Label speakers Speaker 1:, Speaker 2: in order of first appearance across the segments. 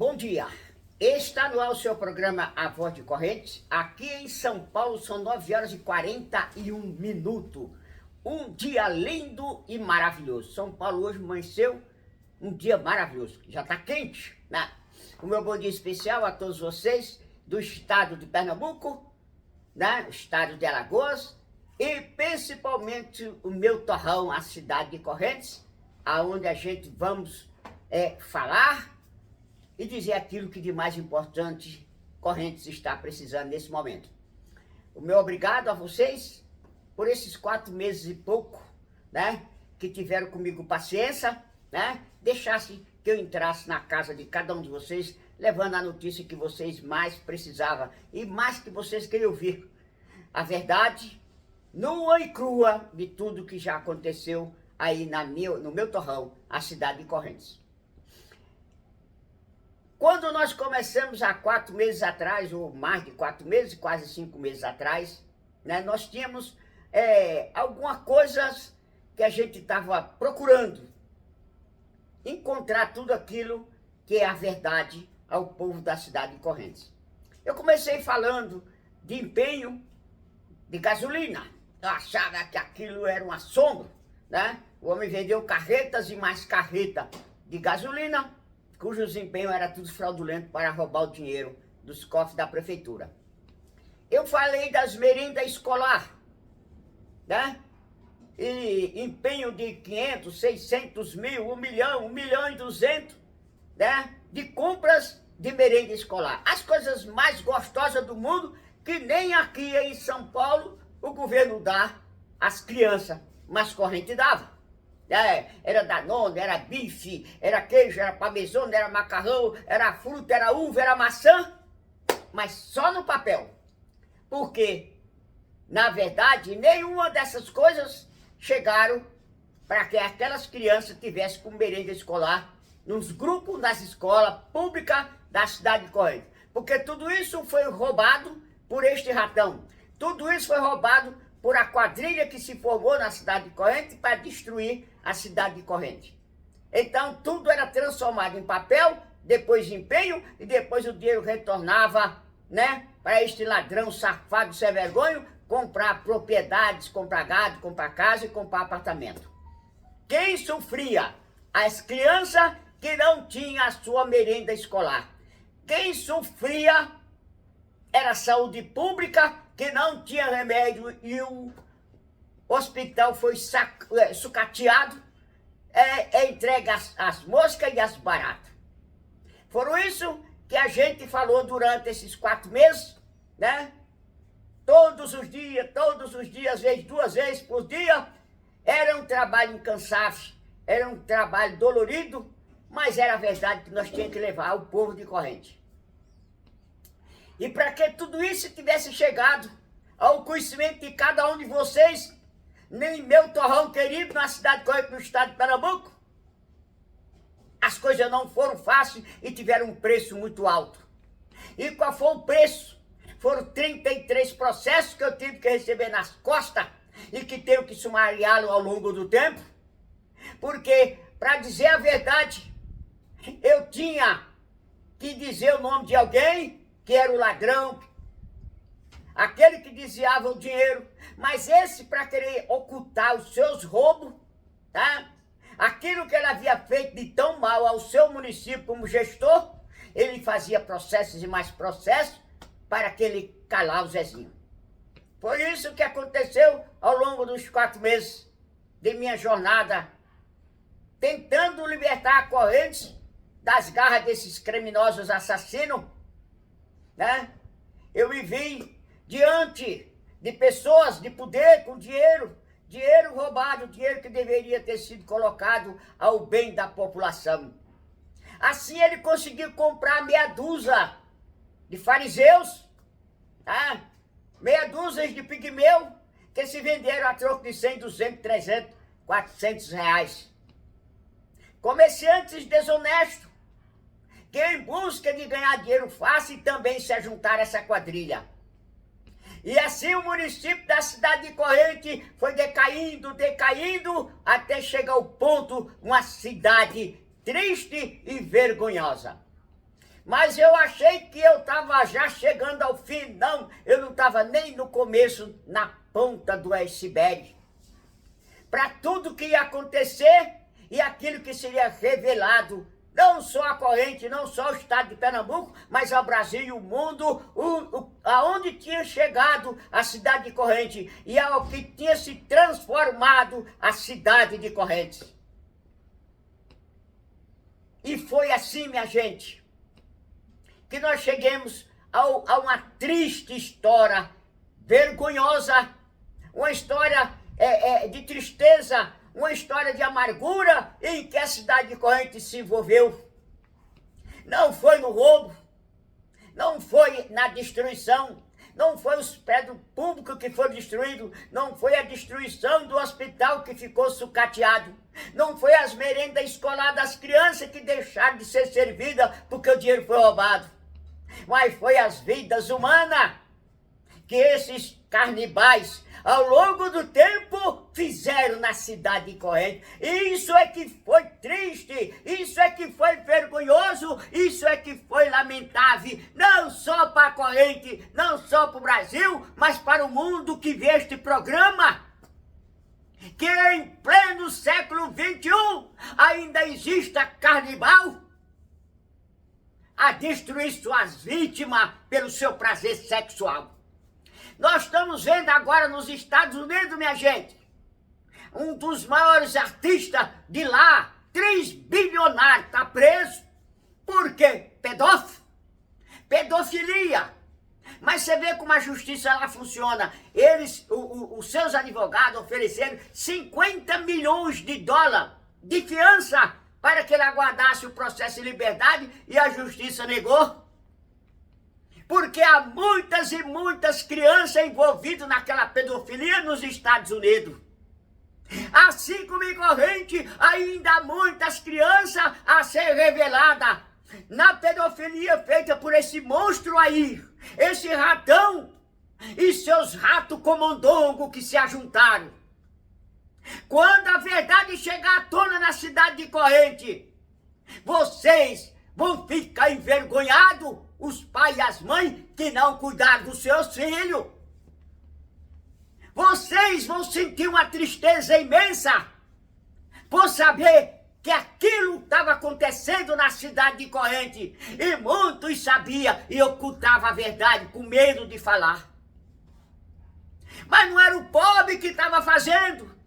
Speaker 1: Bom dia, está no ar o seu programa A Voz de Correntes. Aqui em São Paulo são 9 horas e 41 minutos. Um dia lindo e maravilhoso. São Paulo hoje amanheceu um dia maravilhoso, já está quente, né? O meu bom dia especial a todos vocês do estado de Pernambuco, né? Estado de Alagoas e principalmente o meu torrão, a cidade de Correntes, aonde a gente vamos falar e dizer aquilo que de mais importante Correntes está precisando nesse momento. O meu obrigado a vocês por esses 4 meses e pouco, né, que tiveram comigo paciência, né, deixasse que eu entrasse na casa de cada um de vocês, levando a notícia que vocês mais precisavam e mais que vocês queriam ouvir. A verdade nua e crua de tudo que já aconteceu aí no meu torrão, a cidade de Correntes. Quando nós começamos há 4 meses atrás, ou mais de 4 meses, quase 5 meses atrás, né, nós tínhamos algumas coisas que a gente estava procurando encontrar tudo aquilo que é a verdade ao povo da cidade de Correntes. Eu comecei falando de empenho de gasolina. Eu achava que aquilo era um assombro, né? O homem vendeu carretas e mais carreta de gasolina, cujo desempenho era tudo fraudulento para roubar o dinheiro dos cofres da prefeitura. Eu falei das merendas escolar, né? E empenho de 500, 600 mil, 1 milhão, 1 milhão e 200, né? De compras de merenda escolar. As coisas mais gostosas do mundo, que nem aqui em São Paulo o governo dá às crianças, mas Correntes dava. Era Danone, era bife, era queijo, era parmesão, era macarrão, era fruta, era uva, era maçã, mas só no papel. Porque, na verdade, nenhuma dessas coisas chegaram para que aquelas crianças tivessem com merenda escolar nos grupos das escolas públicas da cidade de Correntes. Porque tudo isso foi roubado por este ratão. Tudo isso foi roubado por a quadrilha que se formou na cidade de Correntes para destruir a cidade de Correntes. Então, tudo era transformado em papel, depois em empenho, e depois o dinheiro retornava, né, para este ladrão safado, sem vergonha, comprar propriedades, comprar gado, comprar casa e comprar apartamento. Quem sofria? As crianças que não tinham a sua merenda escolar. Quem sofria era a saúde pública, que não tinha remédio e o hospital foi sucateado, entregue às moscas e às baratas. Foram isso que a gente falou durante esses 4 meses, né? Todos os dias, às vezes 2 vezes por dia. Era um trabalho incansável, era um trabalho dolorido, mas era a verdade que nós tínhamos que levar ao povo de Correntes. E para que tudo isso tivesse chegado ao conhecimento de cada um de vocês, nem meu torrão querido na cidade de Correntes, no estado de Pernambuco, as coisas não foram fáceis e tiveram um preço muito alto. E qual foi o preço? Foram 33 processos que eu tive que receber nas costas e que tenho que sumariá-lo ao longo do tempo. Porque, para dizer a verdade, eu tinha que dizer o nome de alguém que era o ladrão, aquele que desviava o dinheiro, mas esse para querer ocultar os seus roubos, tá? Aquilo que ele havia feito de tão mal ao seu município como gestor, ele fazia processos e mais processos para que ele calar o Zezinho. Foi isso que aconteceu ao longo dos 4 meses de minha jornada, tentando libertar a Correntes das garras desses criminosos assassinos, né? Eu me vi diante de pessoas de poder com dinheiro roubado, dinheiro que deveria ter sido colocado ao bem da população. Assim ele conseguiu comprar meia dúzia de fariseus, tá? Meia dúzia de pigmeu, que se venderam a troco de 100, 200, 300, 400 reais. Comerciantes desonestos, que em busca de ganhar dinheiro fácil também se juntaram a essa quadrilha. E assim o município da cidade de Correntes foi decaindo, até chegar ao ponto, uma cidade triste e vergonhosa. Mas eu achei que eu estava já chegando ao fim. Não, eu não estava nem no começo, na ponta do iceberg. Para tudo que ia acontecer e aquilo que seria revelado, não só a corrente, não só o estado de Pernambuco, mas ao Brasil e o mundo, aonde tinha chegado a cidade de Corrente e ao que tinha se transformado a cidade de Correntes. E foi assim, minha gente, que nós chegamos a uma triste história, vergonhosa, uma história de tristeza, uma história de amargura em que a cidade de Correntes se envolveu. Não foi no roubo, não foi na destruição, não foi os prédios públicos que foram destruídos, não foi a destruição do hospital que ficou sucateado, não foi as merendas escolares das crianças que deixaram de ser servidas porque o dinheiro foi roubado, mas foi as vidas humanas que esses carnibais, ao longo do tempo, fizeram na cidade de Correntes. Isso é que foi triste, isso é que foi vergonhoso, isso é que foi lamentável, não só para Correntes, não só para o Brasil, mas para o mundo que vê este programa. Que em pleno século XXI ainda exista carnibal a destruir suas vítimas pelo seu prazer sexual. Nós estamos vendo agora nos Estados Unidos, minha gente, um dos maiores artistas de lá, 3 bilionários, está preso. Por quê? Pedófilo. Pedofilia. Mas você vê como a justiça lá funciona. Eles, os seus advogados ofereceram 50 milhões de dólares de fiança para que ele aguardasse o processo em liberdade e a justiça negou. Porque há muitas e muitas crianças envolvidas naquela pedofilia nos Estados Unidos. Assim como em Corrente, ainda há muitas crianças a ser reveladas na pedofilia feita por esse monstro aí, esse ratão e seus ratos comandongos que se ajuntaram. Quando a verdade chegar à tona na cidade de Corrente, vocês vão ficar envergonhados, os pais e as mães que não cuidaram dos seus filhos. Vocês vão sentir uma tristeza imensa por saber que aquilo estava acontecendo na cidade de Corrente. E muitos sabiam e ocultavam a verdade com medo de falar. Mas não era o pobre que estava fazendo.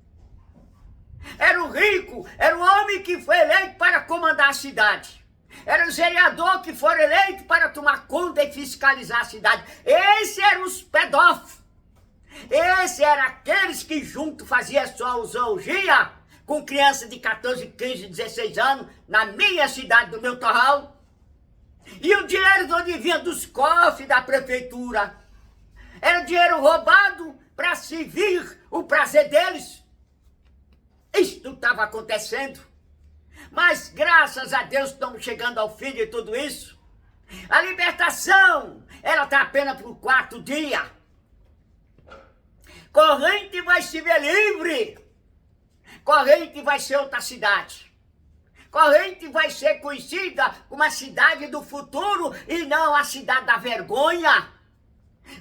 Speaker 1: Era o rico, era o homem que foi eleito para comandar a cidade. Era os vereadores que foram eleitos para tomar conta e fiscalizar a cidade. Esses eram os pedófilos. Esses eram aqueles que junto faziam sua orgia com crianças de 14, 15, 16 anos, na minha cidade, do meu torral. E o dinheiro de onde vinha dos cofres da prefeitura. Era dinheiro roubado para servir o prazer deles. Isto estava acontecendo. Mas graças a Deus estamos chegando ao fim de tudo isso. A libertação, ela está apenas por 4 dias. Corrente vai se ver livre. Corrente vai ser outra cidade. Corrente vai ser conhecida como a cidade do futuro e não a cidade da vergonha.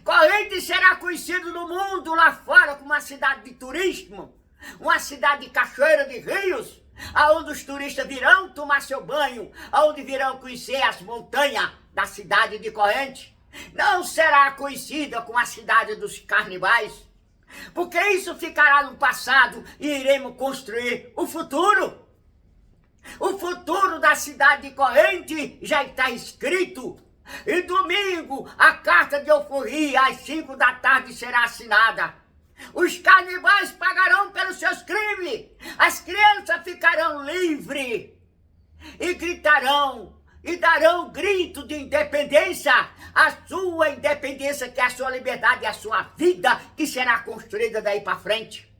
Speaker 1: Corrente será conhecido no mundo lá fora como uma cidade de turismo, uma cidade de cachoeira de rios, aonde os turistas virão tomar seu banho, aonde virão conhecer as montanhas da cidade de Corrente. Não será conhecida como a cidade dos carnivais, porque isso ficará no passado e iremos construir o futuro. O futuro da cidade de Corrente já está escrito. E domingo, a carta de euforia às 5 da tarde será assinada. Os canibais pagarão pelos seus crimes. As crianças ficarão livres. E gritarão, e darão grito de independência. A sua independência, que é a sua liberdade e a sua vida, que será construída daí para frente.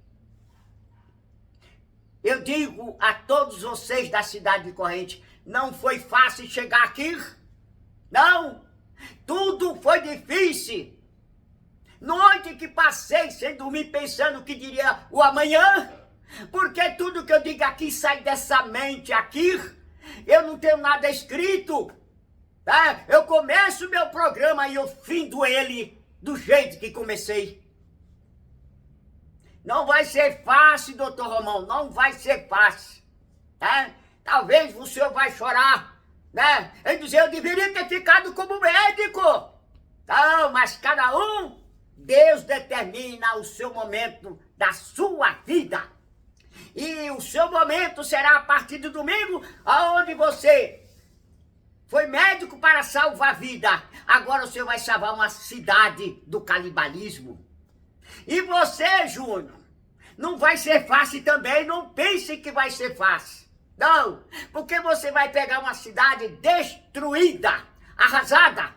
Speaker 1: Eu digo a todos vocês da cidade de Corrente, não foi fácil chegar aqui. Não, tudo foi difícil. Noite que passei sem dormir pensando o que diria o amanhã, porque tudo que eu digo aqui sai dessa mente aqui. Eu não tenho nada escrito. tá? Eu começo o meu programa e eu findo ele do jeito que comecei. Não vai ser fácil, doutor Romão, não vai ser fácil, tá? Talvez o senhor vai chorar, né? Ele dizer, eu deveria ter ficado como médico. Não, mas cada um, Deus determina o seu momento da sua vida. E o seu momento será a partir do domingo, aonde você foi médico para salvar a vida. Agora você vai salvar uma cidade do canibalismo. E você, Júnior, não vai ser fácil também, não pense que vai ser fácil. Não, porque você vai pegar uma cidade destruída, arrasada.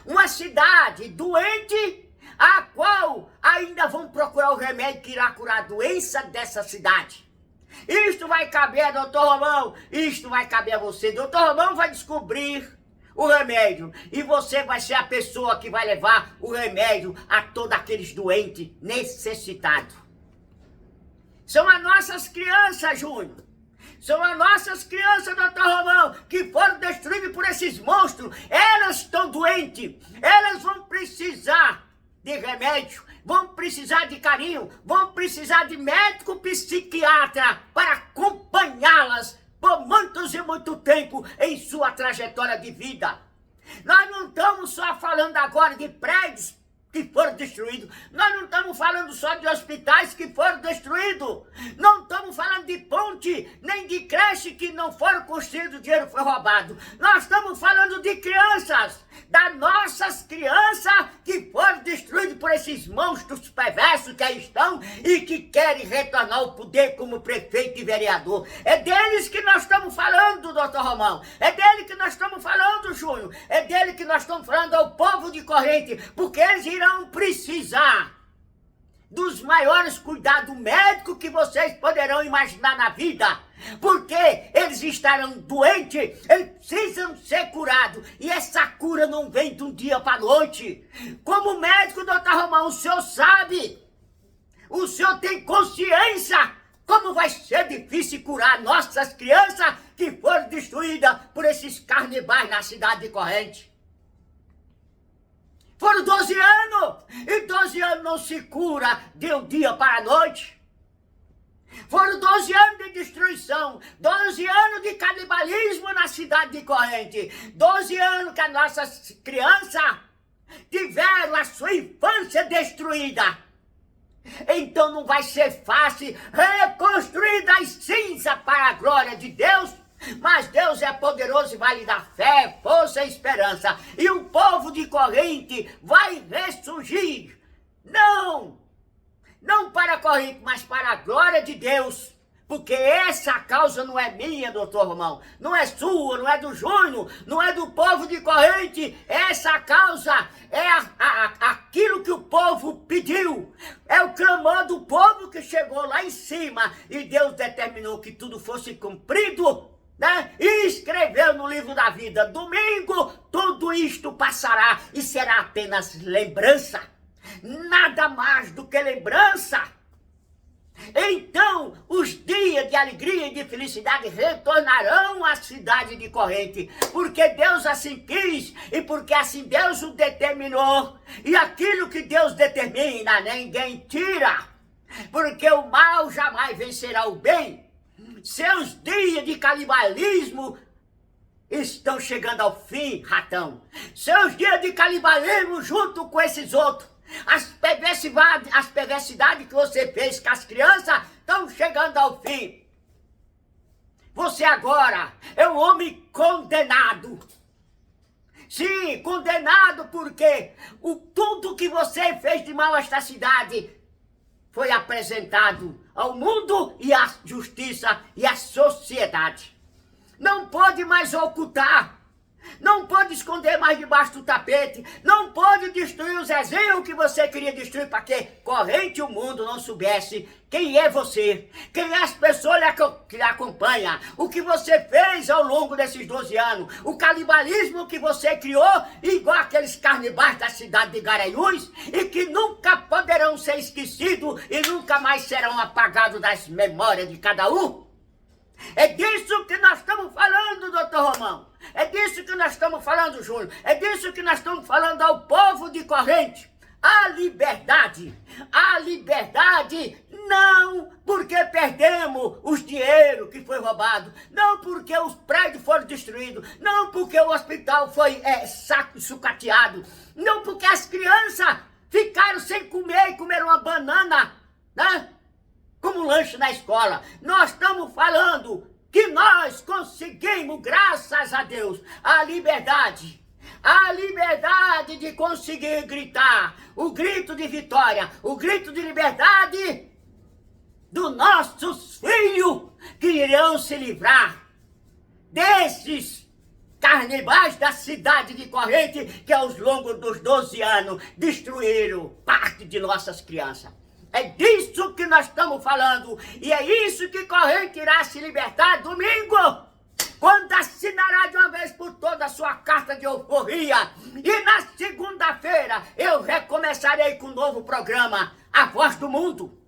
Speaker 1: Uma cidade doente, a qual ainda vão procurar o remédio que irá curar a doença dessa cidade. Isto vai caber a doutor Romão, isto vai caber a você. Doutor Romão vai descobrir o remédio e você vai ser a pessoa que vai levar o remédio a todos aqueles doentes necessitados. São as nossas crianças, Júnior. São as nossas crianças, doutor Romão, que foram destruídas por esses monstros. Elas estão doentes, elas vão precisar de remédio, vão precisar de carinho, vão precisar de médico psiquiatra para acompanhá-las por muitos e muito tempo em sua trajetória de vida. Nós não estamos só falando agora de prédios que foram destruídos. Nós não estamos falando só de hospitais que foram destruídos. Não estamos falando de ponte, nem de creche que não foram construídos, o dinheiro foi roubado. Nós estamos falando de crianças, das nossas crianças que foram destruídas por esses monstros perversos que aí estão e que querem retornar ao poder como prefeito e vereador. É deles que nós estamos falando, doutor Romão. É dele que nós estamos falando, Júnior. É dele que nós estamos falando ao povo de Corrente, porque eles irão precisar dos maiores cuidados médicos que vocês poderão imaginar na vida, porque eles estarão doentes, eles precisam ser curados, e essa cura não vem de um dia para a noite. Como médico, doutor Romão, o senhor sabe, o senhor tem consciência como vai ser difícil curar nossas crianças que foram destruídas por esses carnivais na cidade de Corrente. Foram 12 anos, e 12 anos não se cura de um dia para a noite. Foram 12 anos de destruição, 12 anos de canibalismo na cidade de Corrente, 12 anos que as nossas crianças tiveram a sua infância destruída. Então não vai ser fácil reconstruir das cinzas para a glória de Deus. Mas Deus é poderoso e vai lhe dar fé, força e esperança. E o povo de Corrente vai ressurgir. Não para Corrente, mas para a glória de Deus. Porque essa causa não é minha, doutor Romão. Não é sua, não é do Júnior, não é do povo de Corrente. Essa causa é aquilo que o povo pediu. É o clamor do povo que chegou lá em cima. E Deus determinou que tudo fosse cumprido. Né? E escreveu no livro da vida, domingo tudo isto passará e será apenas lembrança, nada mais do que lembrança. Então os dias de alegria e de felicidade retornarão à cidade de Corrente, porque Deus assim quis e porque assim Deus o determinou. E aquilo que Deus determina ninguém tira, porque o mal jamais vencerá o bem. Seus dias de canibalismo estão chegando ao fim, ratão. Seus dias de canibalismo junto com esses outros. As perversidades que você fez com as crianças estão chegando ao fim. Você agora é um homem condenado. Sim, condenado porque tudo que você fez de mal a esta cidade foi apresentado ao mundo e à justiça e à sociedade. Não pode mais ocultar, não pode esconder mais debaixo do tapete, não pode destruir o Zezinho que você queria destruir para que Corrente e o mundo não soubesse quem é você, quem é as pessoas que lhe acompanham, o que você fez ao longo desses 12 anos, o canibalismo que você criou, igual aqueles carnivais da cidade de Garanhuns, e que nunca poderão ser esquecidos e nunca mais serão apagados das memórias de cada um. É disso que nós estamos falando, doutor Romão. É disso que nós estamos falando, Júnior. É disso que nós estamos falando ao povo de Corrente. A liberdade não porque perdemos os dinheiro que foi roubado, não porque os prédios foram destruídos, não porque o hospital foi sucateado, não porque as crianças ficaram sem comer e comeram uma banana, né? Como lanche na escola. Nós estamos falando que nós conseguimos, graças a Deus, a liberdade de conseguir gritar, o grito de vitória, o grito de liberdade dos nossos filhos que irão se livrar desses carnivais da cidade de Corrente que ao longo dos 12 anos destruíram parte de nossas crianças. É disso que nós estamos falando e é isso que Corrente irá se libertar domingo, quando assinará de uma vez por todas a sua carta de euforia. E na segunda-feira eu recomeçarei com um novo programa, A Voz do Mundo.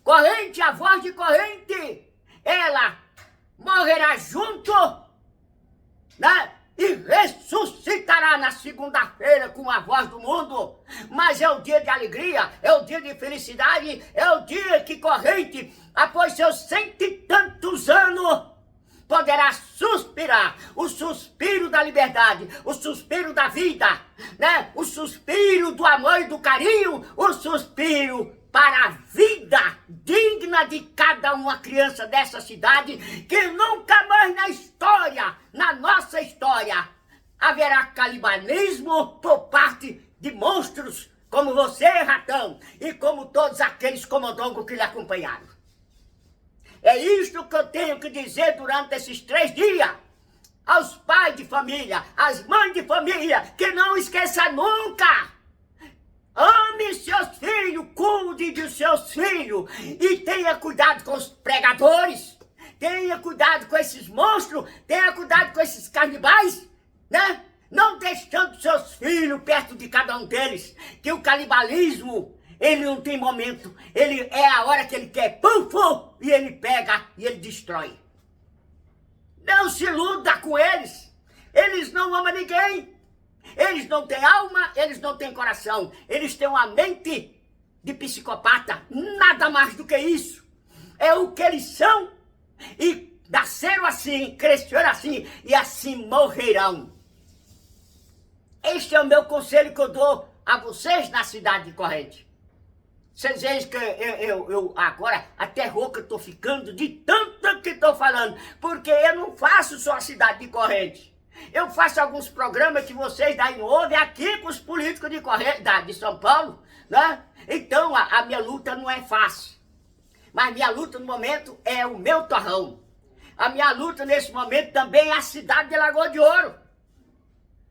Speaker 1: Corrente, a voz de Corrente, ela morrerá junto, né? E ressuscitará na segunda-feira com a voz do mundo. Mas é o dia de alegria, é o dia de felicidade, é o dia que Corrente, após seus 100 e tantos anos, poderá suspirar, o suspiro da liberdade, o suspiro da vida, né? O suspiro do amor e do carinho, o suspiro para a vida digna de cada uma criança dessa cidade, que nunca mais na história, na nossa história, haverá canibalismo por parte de monstros como você, Ratão, e como todos aqueles comandongos que lhe acompanharam. É isto que eu tenho que dizer durante esses 3 dias aos pais de família, às mães de família, que não esqueça nunca. Ame seus filhos, cuide de seus filhos e tenha cuidado com os pregadores, tenha cuidado com esses monstros, tenha cuidado com esses canibais, né? Não deixando seus filhos perto de cada um deles, que o canibalismo, ele não tem momento, ele é a hora que ele quer, pum, e ele pega e ele destrói. Não se iluda com eles, eles não amam ninguém. Eles não têm alma, eles não têm coração. Eles têm uma mente de psicopata. Nada mais do que isso. É o que eles são. E nasceram assim, cresceram assim e assim morrerão. Este é o meu conselho que eu dou a vocês na cidade de Corrente. Vocês veem que eu agora até rouca estou ficando de tanto que estou falando. Porque eu não faço só a cidade de Corrente. Eu faço alguns programas que vocês daí não ouvem aqui com os políticos de Corrente, de São Paulo, né? Então a minha luta não é fácil. Mas minha luta no momento é o meu torrão. A minha luta nesse momento também é a cidade de Lagoa de Ouro.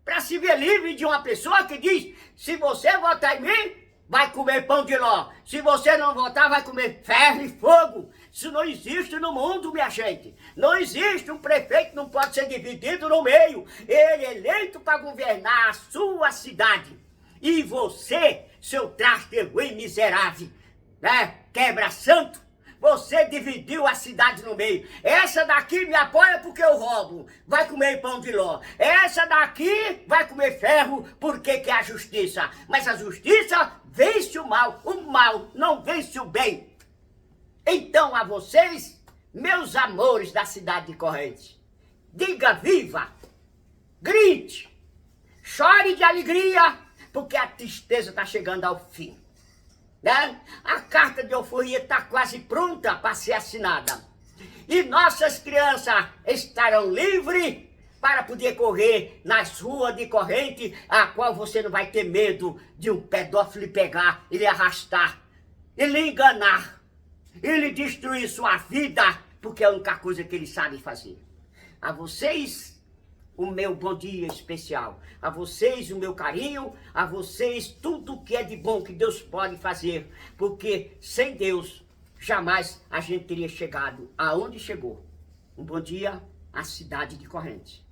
Speaker 1: Para se ver livre de uma pessoa que diz, se você votar em mim, vai comer pão de ló. Se você não votar, vai comer ferro e fogo. Isso não existe no mundo, minha gente. Não existe. Um prefeito não pode ser dividido no meio. Ele é eleito para governar a sua cidade. E você, seu traste ruim miserável, né? Quebra-santo, você dividiu a cidade no meio. Essa daqui me apoia porque eu roubo. Vai comer pão de ló. Essa daqui vai comer ferro porque quer a justiça. Mas a justiça vence o mal não vence o bem. Então a vocês, meus amores da cidade de Corrente, diga viva, grite, chore de alegria, porque a tristeza está chegando ao fim. Né? A carta de euforia está quase pronta para ser assinada. E nossas crianças estarão livres para poder correr nas ruas de Corrente, a qual você não vai ter medo de um pedófilo pegar, ele arrastar, ele enganar, ele destruir sua vida, porque é a única coisa que ele sabe fazer. A vocês, o meu bom dia especial. A vocês, o meu carinho. A vocês, tudo que é de bom que Deus pode fazer. Porque sem Deus, jamais a gente teria chegado aonde chegou. Um bom dia à cidade de Corrente.